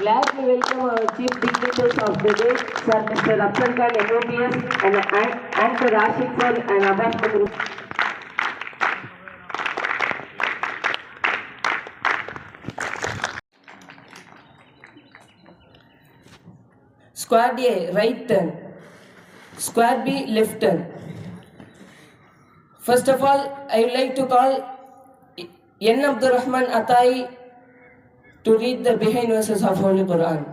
Gladly welcome our chief dignitaries of the day, Sir Mr. Rafsan Khan, MOPS, and Sir Rashid Sir and Abbas Group. Squad A, right turn. Squad B, left turn. First of all, I would like to call N. Abdul Rahman Atai to read the behind verses of Holy Quran.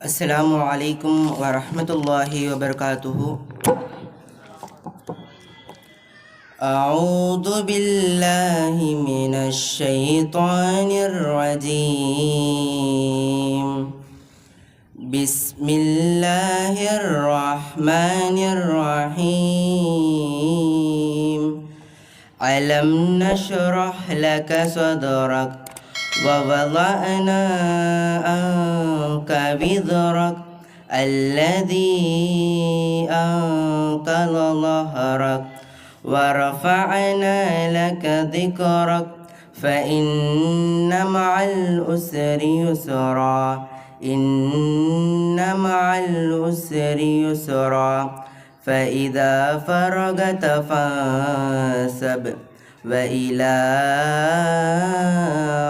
Assalamu alaikum wa rahmatullahi wa barakatuhu. أعوذ بالله من الشيطان الرجيم. بسم الله الرحمن الرحيم. ألم نشرح لك صدرك ووضعنا عنك وزرك الذي أنقض ظهرك ورفعنا لك ذكرك فإن مع العسر يسرا إن مع العسر يسرا فإذا فرغت فانصب وإلى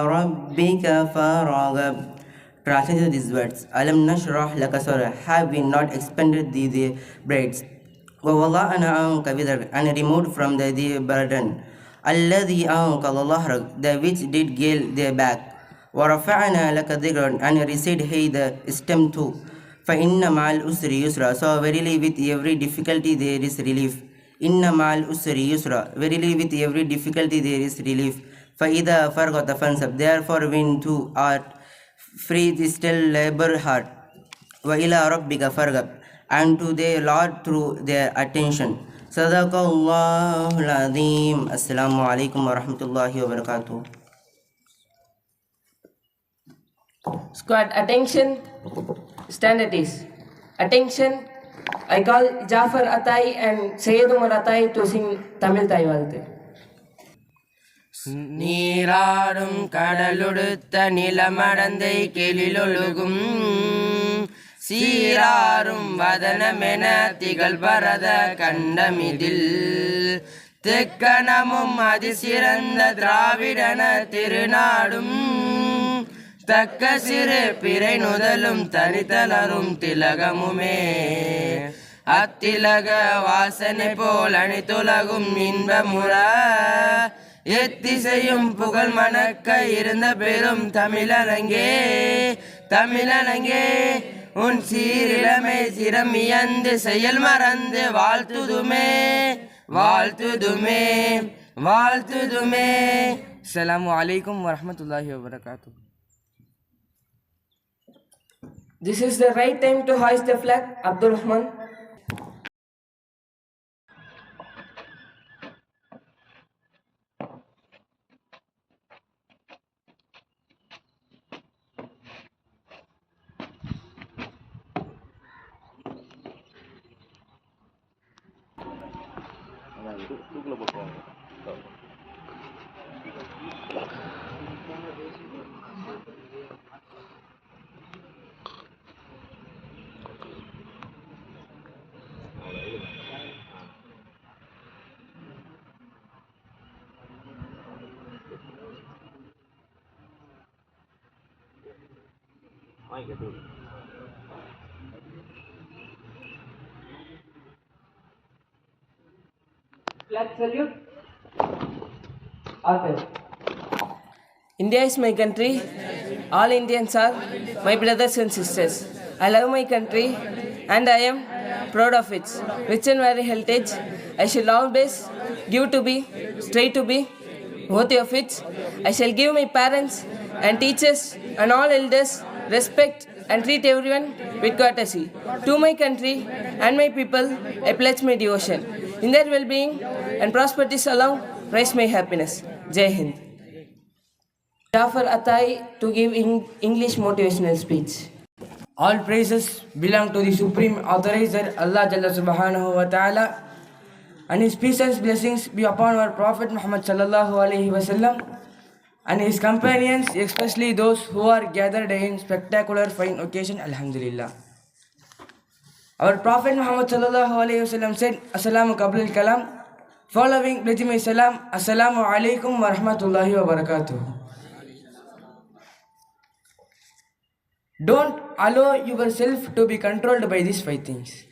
ربك فارغب. Translation of these words: Alam nashrah laka sadrak, have we not expanded the braids? وَوَضَعْنَا عَنْكَ وِزْرَكَ, and removed from the burden. الَّذِي أَنْقَضَ ظَهْرَكَ, the which did gale their back. وَرَفَعْنَا لَكَ ذِكْرَكَ, and recite hey the stem too. فَإِنَّ مَعَ الْعُسْرِ يُسْرًا, so verily with every difficulty there is relief. إِنَّ مَعَ الْعُسْرِ يُسْرًا, verily with every difficulty there is relief. فَإِذَا فَرَغْتَ فَانْصَبْ, therefore when thou art free still labor hard. وَإِلَى رَبِّكَ فَارْغَب, and to their Lord through their attention. Sadaqallahul Azim. Assalamu alaikum wa rahmatullahi wa barakatuh. Squad, attention. Stand at ease. Attention. I call Jafar Atai and Sayyid Umar Atai to sing Tamil Taivalte. நீராடும் கடலுடுத்த நிலமடந்தை கெளிலொழுகும் சீராரும் வதனமென திகழ் பரத கண்டமிதில் தெக்கணமும் அதிசிறந்த திராவிடன திருநாடும் தக்க சிறு பிறை நுதலும் தனித்தலரும் திலகமுமே அத்திலக வாசனை போல் அணித்துலகும் இன்பமுற எத்திசையும் புகழ் மணக்க இருந்த பெரும் தமிழனங்கே தமிழனங்கே உன் சீரிழமை சிரமியந்து செயல் மறந்து வாழ்த்துதுமே வாழ்த்துதுமே வாழ்த்துதுமே. அஸ்ஸலாமு அலைக்கும் வரஹ்மத்துல்லாஹி வபரகாத்துஹு. This is the right time to hoist the flag, Abdul Rahman. Flag salute. Order. India is my country. All Indians are my brothers and sisters. I love my country and I am proud of its rich and varied heritage. I shall always give to be, strive to be worthy of it. I shall give my parents and teachers and all elders respect and treat everyone with courtesy. To my country and my people, I pledge my devotion. In their well-being and prosperity along, rise my happiness. Jai Hind. Jafar Atai to give English motivational speech. All praises belong to the Supreme Authorizer, Allah Jalla Subhanahu wa Ta'ala, and His peace and blessings be upon our Prophet Muhammad Sallallahu Alaihi Wasallam. and his companions, especially those who are gathered in spectacular fine occasion. Alhamdulillah. Our Prophet Muhammad sallallahu alaihi wasallam said, Assalamu qabla al-kalam. Following, pledging my salam, Assalamu alaikum wa rahmatullahi wa barakatuh. Don't allow yourself to be controlled by these 5 things.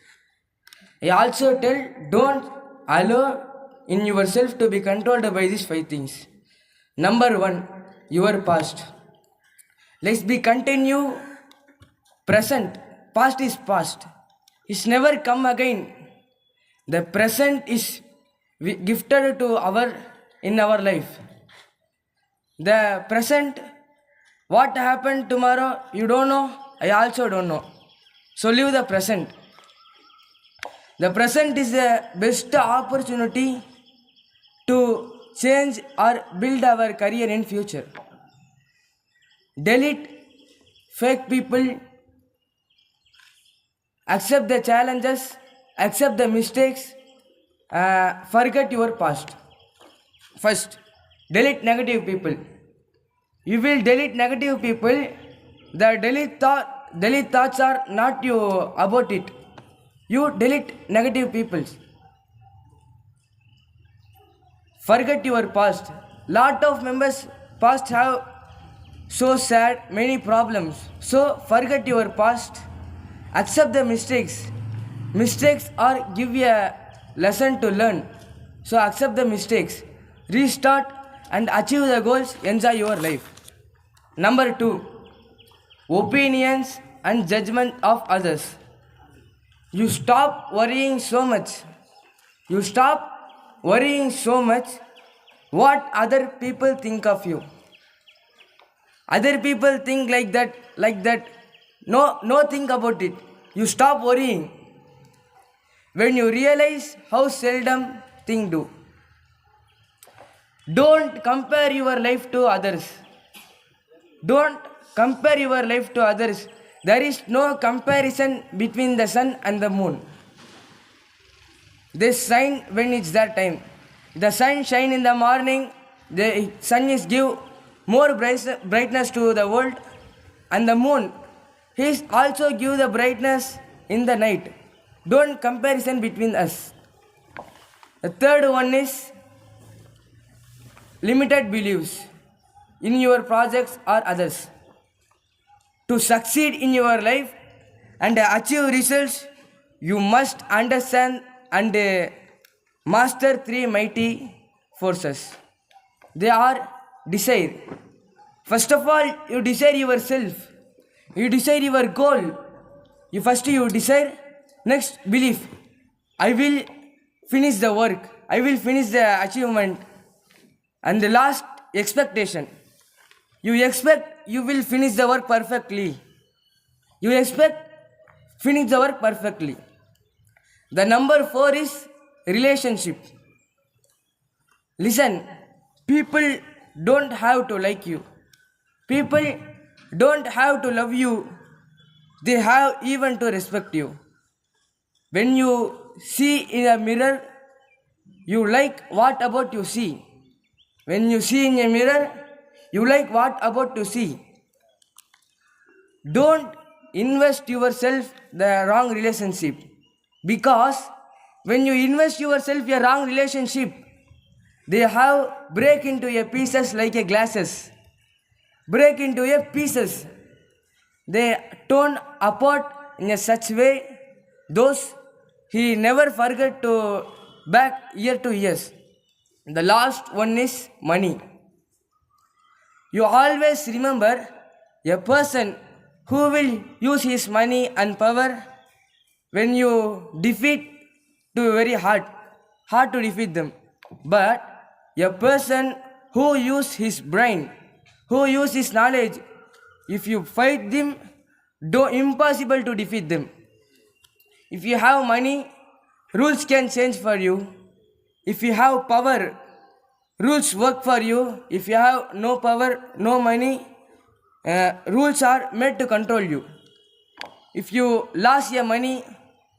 I also tell, don't allow in yourself to be controlled by these 5 things. Number 1, your past. Let's be continue present. Past is past. It's never come again. The present is gifted to in our life. The present, what happened tomorrow, you don't know. I also don't know. So live the present. The present is the best opportunity to change or build our career in future. Delete fake people. Accept the challenges. Accept the mistakes. Forget your past. First, delete negative people. You will delete negative people. The delete thoughts are not you about it. You delete negative people. Forget your past. Lot of members past have so sad, many problems. So forget your past. Accept the mistakes. Mistakes are give you a lesson to learn. So accept the mistakes. Restart and achieve the goals. Enjoy your life. Number 2, opinions and judgment of others. You stop worrying so much. You stop worrying so much what other people think of you. Other people think like that. No, think about it. You stop worrying. When you realize how seldom things do. Don't compare your life to others. Don't compare your life to others. There is no comparison between the sun and the moon. They shine when it's that time. The sun shine in the morning. The sun is give more brightness to the world, and the moon is also give the brightness in the night. Don't comparison between us. The third one is limited beliefs in your projects or others. To succeed in your life and achieve results, you must understand and master 3 mighty forces. They are desire. First of all, you desire yourself. You desire your goal. You desire. Next, belief. I will finish the work. I will finish the achievement. And the last, expectation. You expect you will finish the work perfectly. You expect finish the work perfectly. The number 4 is relationship. Listen, people don't have to like you. People don't have to love you. They have even to respect you. When you see in a mirror, you like what about you see. When you see in a mirror, you like what about to see. Don't invest yourself the wrong relationship, because when you invest yourself a wrong relationship, they have break into a pieces like a glasses. Break into a pieces. They torn apart in a such way, those he never forget to back year to years. The last one is money. You always remember a person who will use his money and power when you defeat to very hard to defeat them. But a person who use his brain, who use his knowledge, if you fight them, impossible to defeat them. If you have money, rules can change for you. If you have power, rules work for you. If you have no power, no money, rules are made to control you. If you lost your money,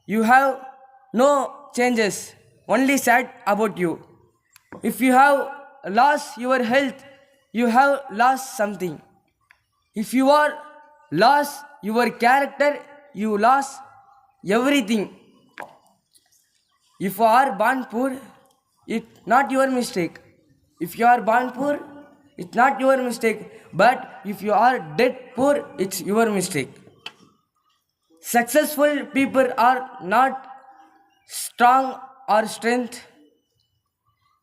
you have no changes, only sad about you. If you have lost your health, you have lost something. If you are lost your character, you lost everything. If you are born poor, it's not your mistake. If you are born poor, it's not your mistake. But if you are dead poor, it's your mistake. Successful people are not strong or strength.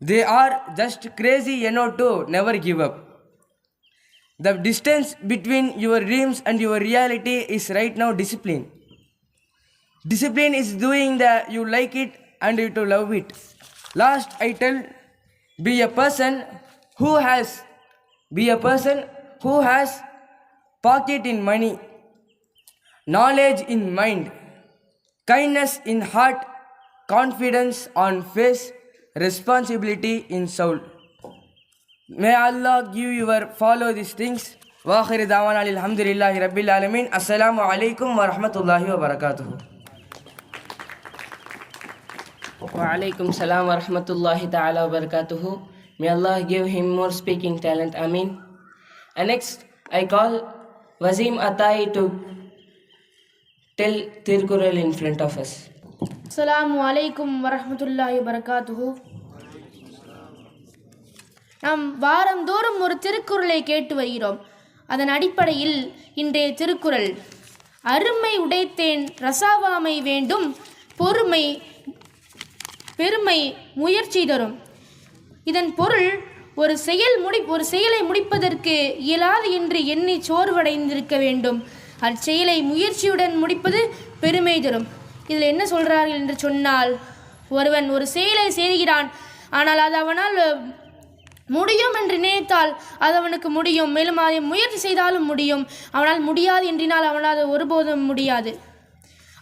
They are just crazy enough to never give up. The distance between your dreams and your reality is right now discipline. Discipline is doing that you like it and you to love it. Last I tell, be a person who has pocket in money, knowledge in mind, kindness in heart, confidence on face, responsibility in soul. May Allah give you follow these things. Wa akhir da'wana alhamdulillahi rabbil alamin. Assalamu alaikum wa rahmatullahi wa barakatuh. Wa alaikum salam wa rahmatullahi ta'ala wa barakatuhu. May Allah give him more speaking talent. Ameen. And next, I call Wazim Atai to tell Tirkural in front of us. Assalamu alaikum wa rahmatullahi wa barakatuhu. நாம் வாரந்தோறும் ஒரு திருக்குறளை கேட்டு வருகிறோம். அதன் அடிப்படையில் இன்றைய திருக்குறள், அருமை உடைத்தேன் ரசாவாமை வேண்டும், பொறுமை பெருமை முயற்சி தரும். இதன் பொருள், ஒரு செயலை முடிப்பதற்கு இயலாது என்று எண்ணி சோர்வடைந்திருக்க வேண்டும். அச்செயலை முயற்சியுடன் முடிப்பது பெருமை தரும். இதில் என்ன சொல்கிறார்கள் என்று சொன்னால், ஒருவன் ஒரு செயலை செய்கிறான், ஆனால் அது அவனால் முடியும் என்று நினைத்தால் அது அவனுக்கு முடியும், மேலும் அதை முயற்சி செய்தாலும் முடியும். அவனால் முடியாது என்றினால் அவனால் அது ஒருபோதும் முடியாது.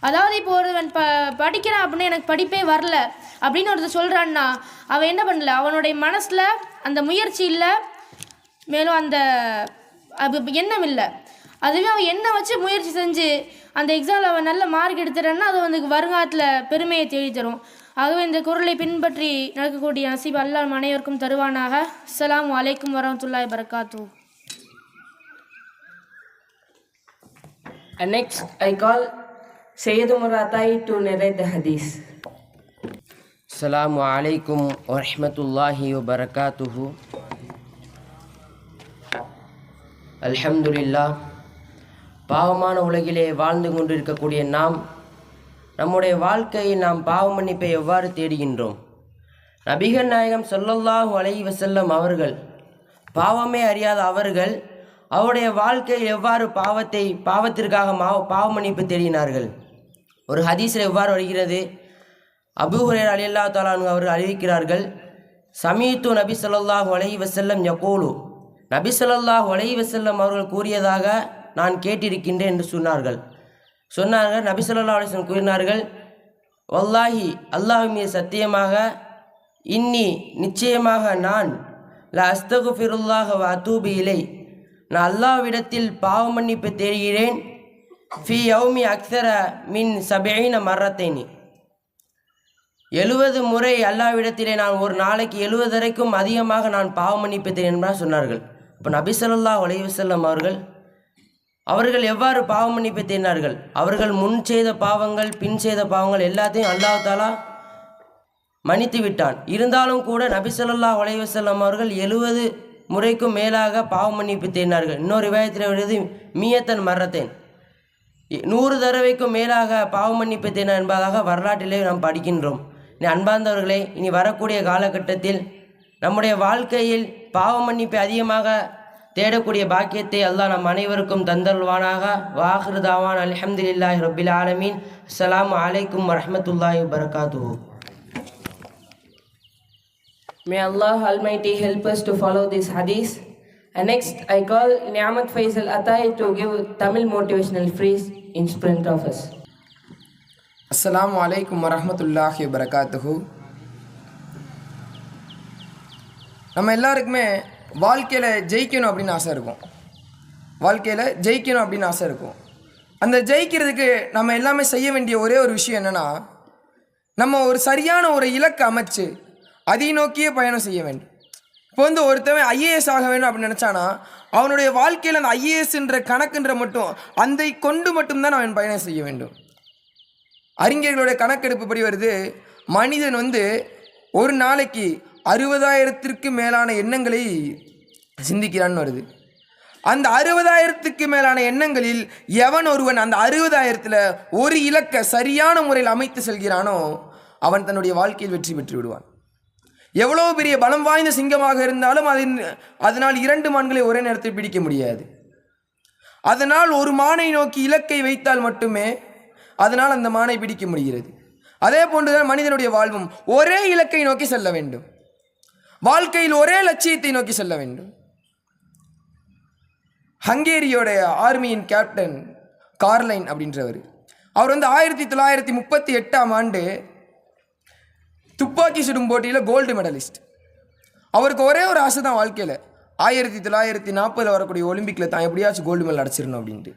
அதாவது இப்போ ஒருவன் படிக்கிறான் அப்படின்னா எனக்கு படிப்பே வரல அப்படின்னு ஒருத்தர் சொல்கிறான்னா அவன் என்ன பண்ணல, அவனுடைய மனசில் அந்த முயற்சி இல்லை, மேலும் அந்த எண்ணம் இல்லை. அதுவே அவன் எண்ணம் வச்சு முயற்சி செஞ்சு அந்த எக்ஸாமில் அவன் நல்ல மார்க் எடுத்துட்டான்னா அது வந்து வருங்காலத்தில் பெருமையை தேடித்தரும். ஆகவே இந்த குறளை பின்பற்றி நடக்கக்கூடிய நசீப் அல்லாஹ் அனைவருக்கும் தருவானாக. அஸ்ஸலாமு அலைக்கும் வரஹ்மத்துல்லாஹி வபரகாத்துஹு. And next, I call Sayyid Umar Atai to narrate the hadith. Assalamu alaikum wa rahmatullahi wa barakatuhu. Alhamdulillah. பாவமான உலகிலே வாழ்ந்து கொண்டிருக்கக்கூடிய நாம் நம்முடைய வாழ்க்கையில் நாம் பாவ மன்னிப்பை எவ்வாறு தேடுகின்றோம்? நபிகள் நாயகம் ஸல்லல்லாஹு அலைஹி வஸல்லம் அவர்கள், பாவமே அறியாத அவர்கள் அவருடைய வாழ்க்கையில் எவ்வாறு பாவத்திற்காக பாவ மன்னிப்பு தேடினார்கள்? ஒரு ஹதீஸில் எவ்வாறு வருகிறது? அபூ ஹுரைரா ரலியல்லாஹு தஆலா அன்ஹு அவர்கள் அறிவிக்கிறார்கள், சமீத்து நபி ஸல்லல்லாஹு அலைஹி வஸல்லம் யகூலு, நபி ஸல்லல்லாஹு அலைஹி வஸல்லம் அவர்கள் கூறியதாக நான் கேட்டிருக்கின்றேன் என்று சொன்னார்கள். நபி ஸல்லல்லாஹு அலைஹி வஸல்லம் கூறினார்கள், வல்லாஹி அல்லாஹ் மீது சத்தியமாக, இன்னி நிச்சயமாக நான் ல அஸ்தகுஃபிருல்லாஹ வ அதூபு இலை, நான் அல்லாஹ்விடத்தில் பாவ மன்னிப்பு தேடுகிறேன், ஃபி யௌமி அக்ஸர மின் 70 மர்ரத்தைனி, 70 முறை அல்லாஹ்விடத்திலே நான் ஒரு நாளைக்கு 70 வரைக்கும் அதிகமாக நான் பாவ மன்னிப்பு தேடுகிறேன் என்று சொன்னார்கள். இப்போ நபி ஸல்லல்லாஹு அலைஹி வஸல்லம் அவர்கள் எவ்வாறு பாவ மன்னிப்பை தேடினார்கள்? அவர்கள் முன் செய்த பாவங்கள் பின் செய்த பாவங்கள் எல்லாத்தையும் அல்லாஹ் தஆலா மன்னித்து விட்டான். இருந்தாலும் கூட நபி ஸல்லல்லாஹு அலைஹி வஸல்லம் அவர்கள் 70 முறைக்கும் மேலாக பாவ மன்னிப்பு தேடினார்கள். இன்னொரு ரிவாயத்தில் வருது மியத்தன் மர்ரத்தேன், 100 தடவைக்கும் மேலாக பாவ மன்னிப்பு தேடினார் என்பதாக வரலாற்றிலே நாம் படிக்கின்றோம். அன்பார்ந்தவர்களே, இனி வரக்கூடிய காலகட்டத்தில் நம்முடைய வாழ்க்கையில் பாவ மன்னிப்பை அதிகமாக தேடக்கூடிய பாக்கியத்தை அல்லாஹ் நம் அனைவருக்கும் தந்தருள்வானாக. வாஹிரு தாவான் அல்ஹம்துலில்லாஹி ரப்பில் ஆலமீன். அஸ்ஸலாமு அலைக்கும் வரஹ்மத்துல்லாஹி வபரகாத்துஹு. May Allah Almighty help us to follow this hadith. And next, I call Ni'amat Faisal Atai to give Tamil motivational phrase in front of us. அஸ்ஸலாமு அலைக்கும் வரஹ்மத்துல்லாஹி வபரகாத்துஹு. நம்ம எல்லாருக்குமே வாழ்க்கையில் ஜெயிக்கணும் அப்படின்னு ஆசை இருக்கும். அந்த ஜெயிக்கிறதுக்கு நம்ம எல்லாமே செய்ய வேண்டிய ஒரே ஒரு விஷயம் என்னென்னா, நம்ம ஒரு சரியான ஒரு இலக்கை அமைச்சு அதை நோக்கியே பயணம் செய்ய வேண்டும். இப்போ வந்து ஒருத்தவன் ஐஏஎஸ் ஆக வேணும் அப்படின்னு நினச்சானா அவனுடைய வாழ்க்கையில் அந்த ஐஏஎஸ்ன்ற கணக்குன்ற மட்டும் அந்த கொண்டு மட்டும்தான் அவன் பயணம் செய்ய வேண்டும். அறிஞர்களுடைய கணக்கெடுப்புப்படி வருது, மனிதன் வந்து ஒரு நாளைக்கு 60,000த்திற்கு மேலான எண்ணங்களை சிந்திக்கிறான்னு வருது. அந்த 60,000த்துக்கு மேலான எண்ணங்களில் எவன் ஒருவன் அந்த 60,000த்தில் ஒரு இலக்கை சரியான முறையில் அமைத்து செல்கிறானோ அவன் தன்னுடைய வாழ்க்கையில் வெற்றி பெற்று விடுவான். எவ்வளோ பெரிய பலம் வாய்ந்த சிங்கமாக இருந்தாலும் அதனால் 2 மான்களை ஒரே நேரத்தில் பிடிக்க முடியாது. அதனால் ஒரு மானை நோக்கி இலக்கை வைத்தால் மட்டுமே அதனால் அந்த மானை பிடிக்க முடிகிறது. அதே போன்றுதான் மனிதனுடைய வாழ்வும் ஒரே இலக்கை நோக்கி செல்ல வேண்டும். வாழ்க்கையில் ஒரே லட்சியத்தை நோக்கி செல்ல வேண்டும். ஹங்கேரியோடைய ஆர்மியின் கேப்டன் கார்லைன் அப்படின்றவர், அவர் வந்து 1938ஆம் ஆண்டு துப்பாக்கி சுடும் போட்டியில் கோல்டு மெடலிஸ்ட். அவருக்கு ஒரே ஒரு ஆசை தான் வாழ்க்கையில், 1940 வரக்கூடிய ஒலிம்பிக்கில் தான் எப்படியாச்சும் கோல்டு மெடல் அடிச்சிடணும் அப்படின்ட்டு.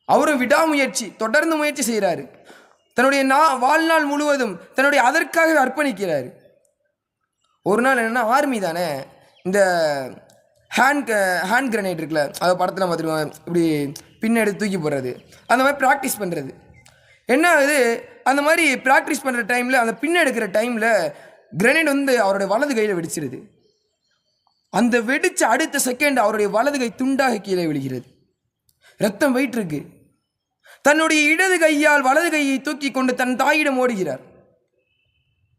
அவரும் விடாமுயற்சி தொடர்ந்து முயற்சி செய்கிறாரு. தன்னுடைய வாழ்நாள் முழுவதும் தன்னுடைய அதற்காக அர்ப்பணிக்கிறார். ஒரு நாள் என்னென்னா, ஆர்மி தானே, இந்த ஹேண்ட் கிரனேட் இருக்குல்ல, அதை படத்தில் பார்த்துருவோம், இப்படி பின்னாடி தூக்கி போடுறது, அந்த மாதிரி ப்ராக்டிஸ் பண்ணுறது. என்ன ஆகுது, அந்த மாதிரி ப்ராக்டிஸ் பண்ணுற டைமில், அந்த பின்ன எடுக்கிற டைமில் கிரனேட் வந்து அவருடைய வலது கையில் வெடிச்சிருது. அந்த வெடித்த அடுத்த செகண்ட் அவருடைய வலது கை துண்டாக கீழே விழுகிறது. ரத்தம் போயிட்டு இருக்கு. தன்னுடைய இடது கையால் வலது கையை தூக்கி கொண்டு தன் தாயிடம் ஓடுகிறார்.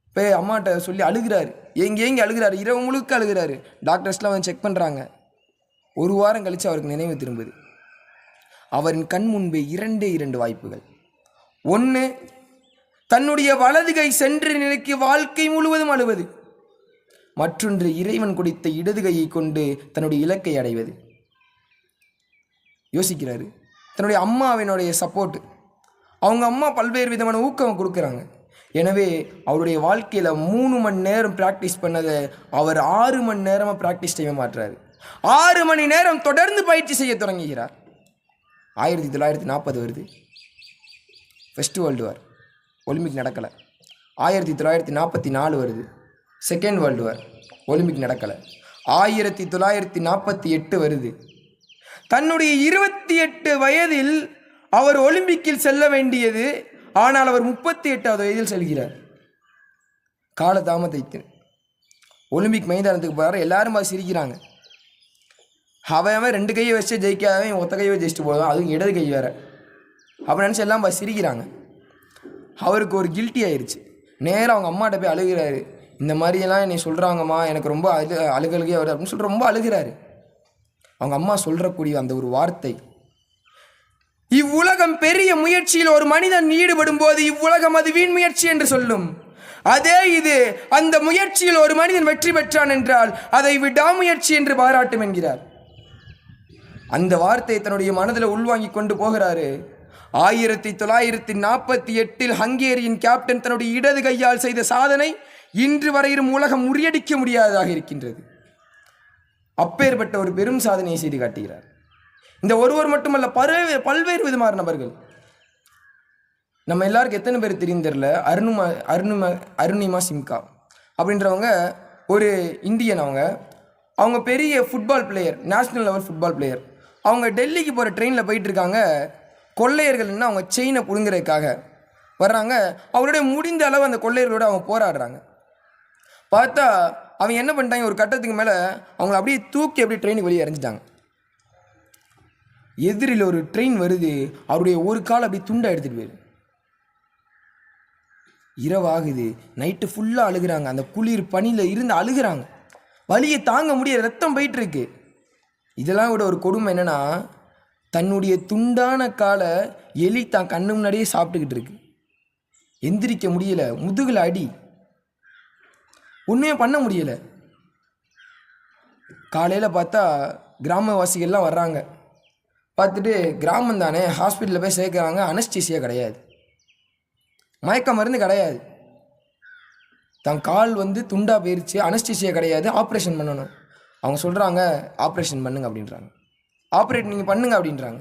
இப்போ அம்மாட்ட சொல்லி அழுகிறாரு, ஏங்கி அழுகிறாரு, இரவு முழுக்க அழுகிறாரு. டாக்டர்ஸ்லாம் வந்து செக் பண்ணுறாங்க. ஒரு வாரம் கழித்து அவருக்கு நினைவு திரும்புது. அவரின் கண் முன்பே 2 வாய்ப்புகள். ஒன்று, தன்னுடைய வலது கை சென்று நிலைக்கு வாழ்க்கை முழுவதும் அழுவது. மற்றொன்று, இறைவன் கொடுத்த இடது கையை கொண்டு தன்னுடைய இலக்கை அடைவது. யோசிக்கிறாரு. தன்னுடைய அம்மாவினுடைய சப்போர்ட், அவங்க அம்மா பல்வேறு விதமான ஊக்கம் கொடுக்குறாங்க. எனவே அவருடைய வாழ்க்கையில் 3 மணி நேரம் ப்ராக்டிஸ் பண்ணதை அவர் 6 மணி நேரமாக ப்ராக்டிஸ் டைமை மாற்றுறாரு. 6 மணி நேரம் தொடர்ந்து பயிற்சி செய்ய தொடங்குகிறார். 1940 வருது, ஃபர்ஸ்ட் வேர்ல்டு வார், ஒலிம்பிக் நடக்கலை. 1944 வருது, செகண்ட் வேர்ல்டு வார், ஒலிம்பிக் நடக்கலை. 1948 வருது. தன்னுடைய 28 வயதில் அவர் ஒலிம்பிக்கில் செல்ல வேண்டியது, ஆனால் அவர் 38வது வயதில் செல்கிறார். காலதாமதத்தை ஒலிம்பிக் மைதானத்துக்கு போகிறார். எல்லாரும் அது சிரிக்கிறாங்க. அவன் 2 கையை வச்சு ஜெயிக்காதவன் ஒத்த கையை ஜெயிச்சுட்டு போடுவான், அதுவும் இடது கை வேற. அப்போ நினச்சி எல்லாம் சிரிக்கிறாங்க. அவருக்கு ஒரு கில்ட்டி ஆயிடுச்சு. நேராக அவங்க அம்மாட்ட போய் அழுகிறாரு. இந்த மாதிரியெல்லாம் என்னை சொல்கிறாங்கம்மா, எனக்கு ரொம்ப அழுகழுகையாக வருது அப்படின்னு சொல்லிட்டு ரொம்ப அழுகிறாரு. அவங்க அம்மா சொல்கிறக்கூடிய அந்த ஒரு வார்த்தை, இவ்வுலகம் பெரிய முயற்சியில் ஒரு மனிதன் ஈடுபடும் போது இவ்வுலகம் அது வீண் முயற்சி என்று சொல்லும். அதே இது அந்த முயற்சியில் ஒரு மனிதன் வெற்றி பெற்றான் என்றால் அதை விடாமுயற்சி என்று பாராட்டும் என்கிறார். அந்த வார்த்தையை தன்னுடைய மனதில் உள்வாங்கி கொண்டு போகிறாரு. 1948 ஹங்கேரியின் கேப்டன் தன்னுடைய இடது கையால் செய்த சாதனை இன்று வரையிலும் உலகம் முறியடிக்க முடியாததாக இருக்கின்றது. அப்பேற்பட்ட ஒரு பெரும் சாதனையை செய்து காட்டுகிறார். இந்த ஒருவர் மட்டுமல்ல, பல்வேறு விதமான நபர்கள். நம்ம எல்லாருக்கும் எத்தனை பேர் தெரியும் தெரியல, அருணிமா சிம்கா அப்படின்றவங்க ஒரு இந்தியன். அவங்க பெரிய football player, national level football player. அவங்க டெல்லிக்கு போகிற ட்ரெயினில் போயிட்டு இருக்காங்க. கொள்ளையர்கள்னா அவங்க செயினை பிடுங்கிறதுக்காக வர்றாங்க. அவருடைய முடிந்த அளவு அந்த கொள்ளையர்களோட அவங்க போராடுறாங்க. பார்த்தா அவங்க என்ன பண்ணிட்டாங்க, ஒரு கட்டத்துக்கு மேலே அவங்கள அப்படியே தூக்கி அப்படியே ட்ரெயினுக்கு வெளியே எறிஞ்சிட்டாங்க. எதிரில் ஒரு ட்ரெயின் வருது, அவருடைய ஒரு கால் அப்படி துண்டை எடுத்துகிட்டு போயிரு. இரவாகுது, நைட்டு ஃபுல்லாக அழுகிறாங்க. அந்த குளிர் பனியில் இருந்து அழுகிறாங்க. வலியை தாங்க முடிய, ரத்தம் போயிட்டு இருக்கு. இதெல்லாம் விட ஒரு கொடுமை என்னன்னா, தன்னுடைய துண்டான காலை எலி தான் கண்ணு முன்னாடியே சாப்பிட்டுக்கிட்டு இருக்கு. எந்திரிக்க முடியல, முதுகில் அடி, ஒன்றுமே பண்ண முடியல. காலையில் பார்த்தா கிராமவாசிகள்லாம் வர்றாங்க. பார்த்துட்டு கிராமம் தானே, ஹாஸ்பிட்டலில் போய் சேர்க்குறாங்க. அனஸ்டீசியா கிடையாது, மயக்க மருந்து கிடையாது. தன் கால் துண்டாக போயிடுச்சு, அனஸ்டீசியா கிடையாது, ஆப்ரேஷன் பண்ணணும். அவங்க சொல்கிறாங்க ஆப்ரேஷன் பண்ணுங்க அப்படின்றாங்க. ஆப்ரேட் நீங்கள் பண்ணுங்க அப்படின்றாங்க.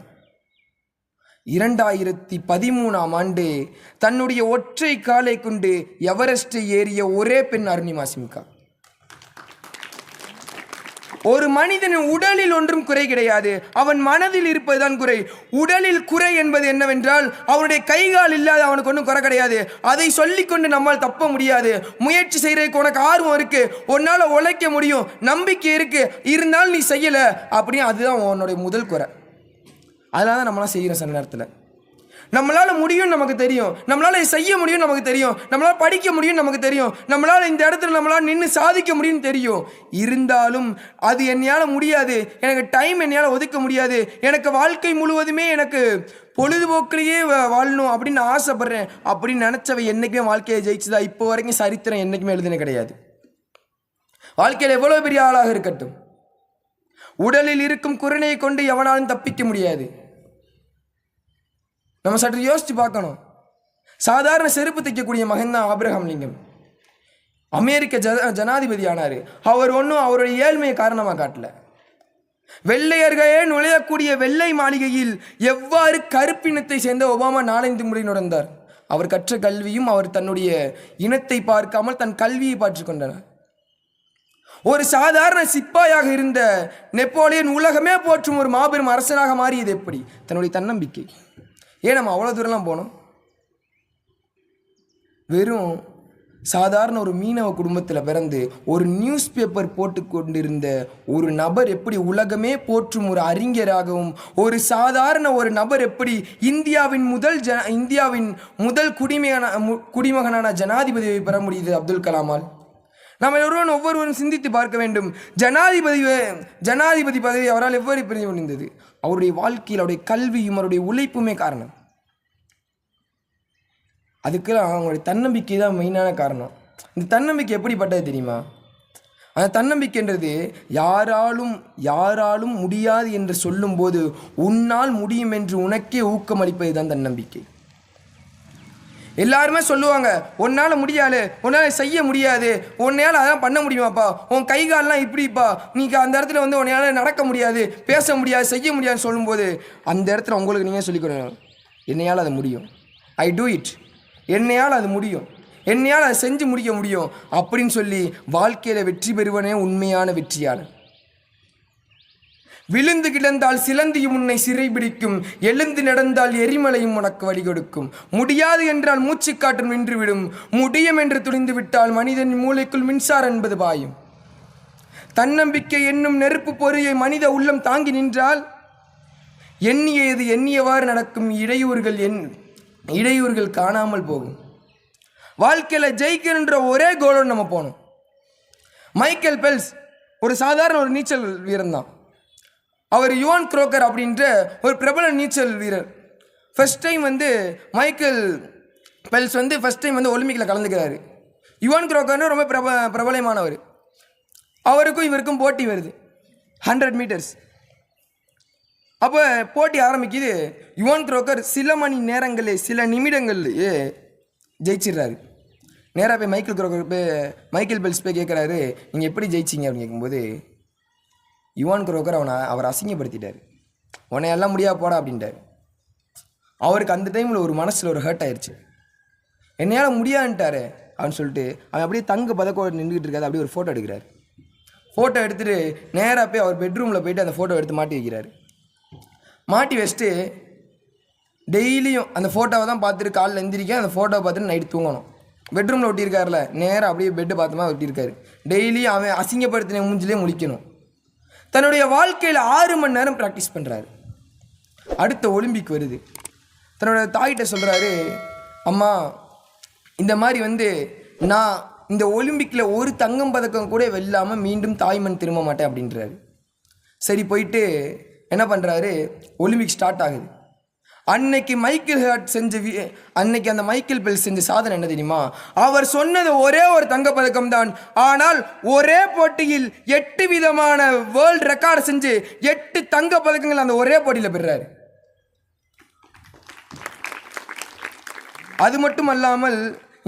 2013ஆம் ஆண்டு தன்னுடைய ஒற்றை காலை கொண்டு எவரெஸ்டை ஏறிய ஒரே பெண் அருணிமா சிம்கா. ஒரு மனிதனின் உடலில் ஒன்றும் குறை கிடையாது, அவன் மனதில் இருப்பதுதான் குறை. உடலில் குறை என்பது என்னவென்றால் அவனுடைய கைகால் இல்லாத அவனுக்கு ஒன்றும் குறை கிடையாது. அதை சொல்லிக்கொண்டு நம்மால் தப்ப முடியாது. முயற்சி செய்யறதுக்கு உனக்கு ஆர்வம் இருக்கு, உன்னால உழைக்க முடியும், நம்பிக்கை இருக்கு, இருந்தாலும் நீ செய்யல அப்படின்னு, அதுதான் உன்னுடைய முதல் குறை. அதனால தான் நம்மளாம் செய்கிறோம். சில நேரத்தில் நம்மளால முடியும் நமக்கு தெரியும், நம்மளால செய்ய முடியும் நமக்கு தெரியும், நம்மளால படிக்க முடியும் நமக்கு தெரியும், நம்மளால இந்த இடத்துல நம்மளால நின்று சாதிக்க முடியும் தெரியும். இருந்தாலும் அது என்னால் முடியாது, எனக்கு டைம் என்னால் ஒதுக்க முடியாது, எனக்கு வாழ்க்கை முழுவதுமே எனக்கு பொழுதுபோக்கிலேயே வாழணும் அப்படின்னு ஆசைப்படுறேன் அப்படின்னு நினச்சவை என்றைக்குமே வாழ்க்கையை ஜெயிச்சுதா? இப்போ வரைக்கும் சரித்திரம் என்றைக்குமே எழுதுனே கிடையாது. வாழ்க்கையில் எவ்வளோ பெரிய ஆளாக இருக்கட்டும், உடலில் இருக்கும் குறையை கொண்டு எவனாலும் தப்பிக்க முடியாது. நம்ம சற்று யோசிச்சு பார்க்கணும். சாதாரண செருப்பு தைக்கக்கூடிய மகன் தான் ஆபிரகாம் லிங்கன். அமெரிக்க ஜனாதிபதி ஆனார். அவர் ஒன்றும் அவருடைய ஏழ்மையை காரணமாக காட்டல. வெள்ளையர்களே நுழையக்கூடிய வெள்ளை மாளிகையில் எவ்வாறு கருப்பினத்தை சேர்ந்த ஒபாமா 4-5 முறை நுழைந்தார். அவர் கற்ற கல்வியும் அவர் தன்னுடைய இனத்தை பார்க்காமல் தன் கல்வியை பார்த்து கொண்டனர். ஒரு சாதாரண சிப்பாயாக இருந்த நெப்போலியன் உலகமே போற்றும் ஒரு மாபெரும் அரசனாக மாறியது எப்படி? தன்னுடைய தன்னம்பிக்கை. ஏன் நம்ம அவ்வளோ தூரம்லாம் போனோம்? வெறும் சாதாரண ஒரு மீனவ குடும்பத்தில் பிறந்து ஒரு நியூஸ் பேப்பர் போட்டு கொண்டிருந்த ஒரு நபர் எப்படி உலகமே போற்றும் ஒரு அறிஞராகவும், ஒரு சாதாரண ஒரு நபர் எப்படி இந்தியாவின் முதல் குடிமகனான ஜனாதிபதியை பெற முடியுது அப்துல் கலாமால்? நம்ம ஒவ்வொருவரும் சிந்தித்து பார்க்க வேண்டும். ஜனாதிபதி பதவி அவரால் எவ்வாறு பெற முடிந்தது? அவருடைய வாழ்க்கையில் அவருடைய கல்வியும் அவருடைய உழைப்புமே காரணம். அதுக்கெல்லாம் அவங்களுடைய தன்னம்பிக்கை தான் மெயினான காரணம். இந்த தன்னம்பிக்கை எப்படிப்பட்டது தெரியுமா? அந்த தன்னம்பிக்கைன்றது யாராலும் முடியாது என்று சொல்லும்போது உன்னால் முடியும் என்று உனக்கே ஊக்கமளிப்பது தான் தன்னம்பிக்கை. எல்லாருமே சொல்லுவாங்க, உன்னால் முடியாது, உன்னால் செய்ய முடியாது, உன்னையால் அதெல்லாம் பண்ண முடியுமாப்பா, உன் கை கால்லாம் இப்படிப்பா, நீ அந்த இடத்துல வந்து உன்னையால் நடக்க முடியாது, பேச முடியாது, செய்ய முடியாதுன்னு சொல்லும்போது அந்த இடத்துல உங்களுக்கு நீங்கள் சொல்லிக்கணும், என்னையால் அது முடியும், ஐ டூ இட், என்னையால் அது முடியும், என்னையால் அதை செஞ்சு முடிக்க முடியும் அப்படின்னு சொல்லி வாழ்க்கையில் வெற்றி பெறுவனே உண்மையான வெற்றியாளர். விழுந்து கிடந்தால் சிலந்தியும் உன்னை சிறைபிடிக்கும், எழுந்து நடந்தால் எரிமலையும் உனக்கு வழி கொடுக்கும், முடியாது என்றால் மூச்சுக்காற்றும் நின்றுவிடும், முடியும் என்று துணிந்து விட்டால் மனிதனின் மூளைக்குள் மின்சாரம் என்பது பாயும். தன்னம்பிக்கை என்னும் நெருப்பு பொறியை மனித உள்ளம் தாங்கி நின்றால் எண்ணியது எண்ணியவாறு நடக்கும், இடையூறுகள் காணாமல் போகும். வாழ்க்கையில் ஜெயிக்கின்ற ஒரே கோலோடு நம்ம போகணும். மைக்கேல் பெல்ஸ் ஒரு சாதாரண ஒரு நீச்சல் வீரன் தான். அவர் யுவான் குரோக்கர் அப்படின்ற ஒரு பிரபல நீச்சல் வீரர். ஃபஸ்ட் டைம் வந்து மைக்கேல் பெல்ஸ் வந்து ஃபஸ்ட் டைம் வந்து ஒலிம்பிக்கில் கலந்துக்கிறாரு. யுவான் குரோக்கர்னு ரொம்ப பிரபலமானவர். அவருக்கும் இவருக்கும் போட்டி வருது 100 மீட்டர்ஸ். அப்போ போட்டி ஆரம்பிக்குது. யுவான் குரோக்கர் சில மணி நேரங்களே சில நிமிடங்கள்லேயே ஜெயிச்சிடுறாரு. நேராக போய் மைக்கேல் பெல்ஸ் போய் கேட்குறாரு, நீங்கள் எப்படி ஜெயிச்சிங்க அப்படின்னு கேட்கும்போது யுவான் குரோக்கர் அவர் அசிங்கப்படுத்திட்டார். உன்னையெல்லாம் முடியாது போடா அப்படின்ட்டார். அவருக்கு அந்த டைமில் ஒரு மனசில் ஒரு ஹர்ட் ஆயிடுச்சு. என்னையால் முடியாதுன்ட்டாரு அப்படின்னு சொல்லிட்டு அவன் அப்படியே தங்க பதக்கோடு நின்றுக்கிட்டு இருக்காது. அப்படியே ஒரு ஃபோட்டோ எடுக்கிறார். ஃபோட்டோ எடுத்துகிட்டு நேராக போய் அவர் பெட்ரூமில் போயிட்டு அந்த ஃபோட்டோ எடுத்து மாட்டி வைக்கிறார். மாட்டி வச்சுட்டு டெய்லியும் அந்த ஃபோட்டோவை தான் பார்த்துட்டு காலையில் எந்திரிக்க அந்த ஃபோட்டோவை பார்த்துட்டு நைட்டு தூங்கணும். பெட்ரூமில் ஒட்டியிருக்காருல, நேராக அப்படியே பெட்டு பார்த்தோமா ஒட்டியிருக்காரு. டெய்லியும் அவன் அசிங்கப்படுத்தின மூஞ்சிலே முழிக்கணும். தன்னுடைய வாழ்க்கையில் 6 மணி நேரம் ப்ராக்டிஸ் பண்ணுறாரு. அடுத்த ஒலிம்பிக் வருது. தன்னோட தாயிட்ட சொல்கிறாரு, அம்மா இந்த மாதிரி வந்து நான் இந்த ஒலிம்பிக்கில் ஒரு தங்கம் பதக்கம் கூட வெல்லாமல் மீண்டும் தாய்மண் திரும்ப மாட்டேன் அப்படின்றாரு. சரி போயிட்டு என்ன பண்ணுறாரு, ஒலிம்பிக் ஸ்டார்ட் ஆகுது. அன்னைக்கு அந்த மைக்கேல் பெல்ஸ் செஞ்ச சாதனை என்ன தெரியுமா? அவர் சொன்னது ஒரே ஒரு தங்கப்பதக்கம் தான். ஆனால் ஒரே போட்டியில் 8 விதமான வேர்ல்டு ரெக்கார்டு செஞ்சு 8 தங்க பதக்கங்கள் அந்த ஒரே போட்டியில் பெறுறாரு. அது மட்டும் அல்லாமல்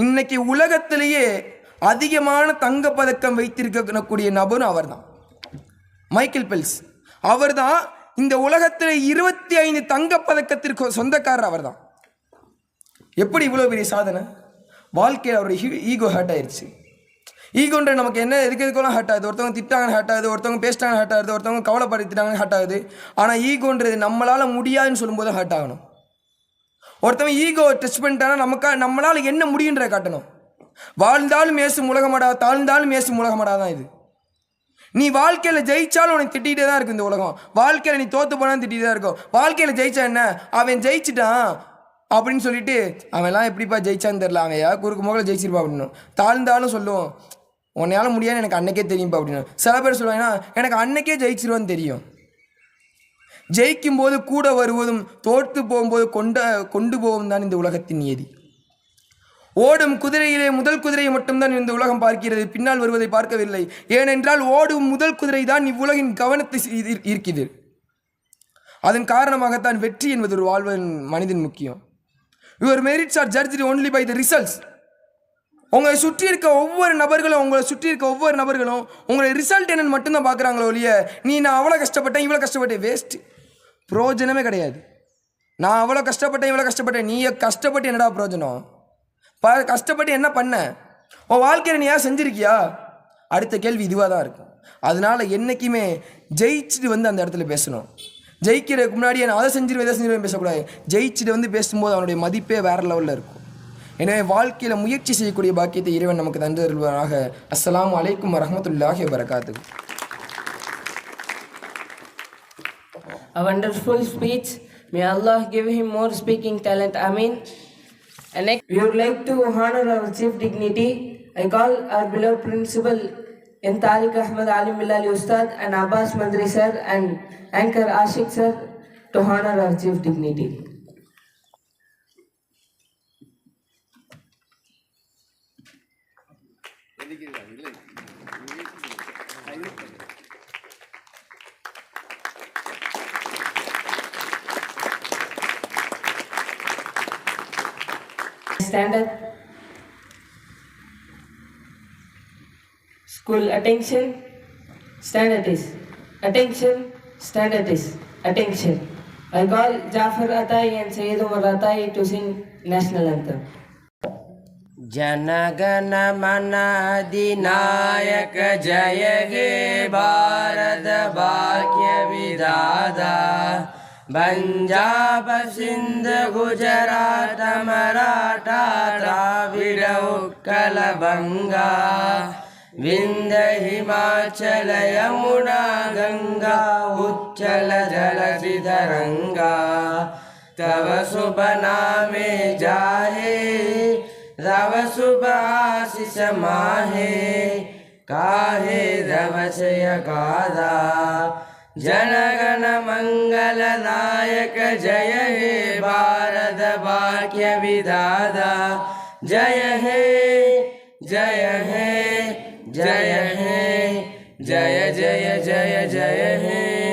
இன்னைக்கு உலகத்திலேயே அதிகமான தங்கப்பதக்கம் வைத்திருக்கக்கூடிய நபரும் அவர் தான், மைக்கேல் பெல்ஸ். அவர் தான் இந்த உலகத்தில் 25 தங்கப்பதக்கத்திற்கு சொந்தக்காரர் அவர் தான். எப்படி இவ்வளோ பெரிய சாதனை? வாழ்க்கையில் அவருடைய ஈகோ ஹர்ட் ஆயிடுச்சு. ஈகோன்ற நமக்கு என்ன எதுக்கெல்லாம் ஹர்ட் ஆகுது, ஒருத்தவங்க திட்டாங்கன்னு ஹர்ட் ஆகுது, ஒருத்தவங்க பேசிட்டாங்கன்னு ஹர்ட் ஆகுது, ஒருத்தவங்க கவலைப்படுத்திட்டாங்கன்னு ஹர்ட் ஆகுது. ஆனால் ஈகோன்றது நம்மளால் முடியாதுன்னு சொல்லும்போது ஹர்ட் ஆகணும். ஒருத்தவங்க ஈகோ டச் பண்ணிட்டானா நம்மளால் என்ன முடியுன்ற காட்டணும். வாழ்ந்தாலும் ஏசும் உலகமாடா, தாழ்ந்தாலும் ஏசும் உலகமாடா தான் இது. நீ வாழ்க்கையில் ஜெயிச்சாலும் உனக்கு திட்டிகிட்டே தான் இருக்கும் இந்த உலகம். வாழ்க்கையில் நீ தோற்று போனாலும் திட்டிகிட்டே தான் இருக்கும். வாழ்க்கையில் ஜெயிச்சா என்ன, அவன் ஜெயிச்சிட்டான் அப்படின்னு சொல்லிட்டு அவன்லாம் எப்படிப்பா ஜெயிச்சான்னு தெரில, அவன் ஏதாவது குறுக்கு முகத்தில் ஜெயிச்சிருப்பா அப்படின்னு. தாழ்ந்தாலும் சொல்லுவோம் உன்னையால் முடியாதுன்னு எனக்கு அன்னைக்கே தெரியும்ப்பா அப்படின்னு. சில பேர் சொல்லுவாங்கன்னா எனக்கு அன்னைக்கே ஜெயிச்சிருவான்னு தெரியும். ஜெயிக்கும் போது கூட வருவதும் தோற்று போகும்போது கொண்டு போகும் தான் இந்த உலகத்தின் நியதி. ஓடும் குதிரையிலே முதல் குதிரையை மட்டும்தான் இந்த உலகம் பார்க்கிறது, பின்னால் வருவதை பார்க்கவில்லை. ஏனென்றால் ஓடும் முதல் குதிரை தான் இவ்வுலகின் கவனத்தை ஈர்க்கிறது. அதன் காரணமாகத்தான் வெற்றி என்பது ஒரு வாழ்வின் மனிதன் முக்கியம். Your merits are judged only by the results. உங்களை சுற்றி இருக்க ஒவ்வொரு நபர்களும் உங்களுடைய ரிசல்ட் என்னன்னு மட்டும்தான் பார்க்குறாங்களோ ஒழிய நான் அவ்வளோ கஷ்டப்பட்டேன் இவ்வளோ கஷ்டப்பட்டேன் வேஸ்ட், பிரயோஜனமே கிடையாது. நான் அவ்வளோ கஷ்டப்பட்டேன் இவ்வளோ கஷ்டப்பட்டேன், நீ கஷ்டப்பட்டு என்னடா பிரயோஜனம்? கஷ்டப்பட்டு என்ன பண்ண? உன் வாழ்க்கையில் நீ ஏன் செஞ்சிருக்கியா? அடுத்த கேள்வி இதுவாக தான் இருக்கும். அதனால என்றைக்குமே ஜெயிச்சுட்டு அந்த இடத்துல பேசணும். ஜெயிக்கிறதுக்கு முன்னாடியே நான் அதை செஞ்சிருவேன் பேசக்கூடாது. ஜெயிச்சுட்டு பேசும்போது அவனுடைய மதிப்பே வேற லெவலில் இருக்கும். எனவே வாழ்க்கையில் முயற்சி செய்யக்கூடிய பாக்கியத்தை இறைவன் நமக்கு தந்துருவாராக. அஸ்ஸலாமு அலைக்கும் வரஹ்மத்துல்லாஹி வபரகாத்துஹு. A wonderful speech. May Allah give him more speaking talent. Amin. And next, we would like to honor our chief dignity. I call our beloved principal N. Tariq Ahmad Alim Bilali Ustad and Abbas Mandri sir and anchor Ashik sir to honor our chief dignity. Stand up. School attention. Stand at this. Attention. Stand at this. Attention. I call Jafar Atai and Sayyid Umar Atai to sing national anthem. ಜನಗಣ ಮನ ಅಧಿನಾಯಕ ಜಯ ಹೇ ಭಾರತ ಭಾಗ್ಯ ವಿಧಾತ ಪಂಜಾಬ ಸಿಂಧ್ ಗುಜರಾತ ಮರಾಠ ದ್ರಾವಿಡ ಉತ್ಕಲ ಬಂಗಾ ವಿಂಧ್ಯ ಹಿಮಾಚಲ ಯಮುನಾ ಗಂಗಾ ಉಚ್ಚಲ ಜಲಧಿ ತರಂಗಾ ತವ ಶುಭ ನಾಮೆ ಜಾಹೇ रव शुभ आशीष माहे काहे रवशय गाधा जनगण मंगलदायक जय हे भारत भाग्य विधाता जय हे जय हे जय हे जय जय जय जय हे।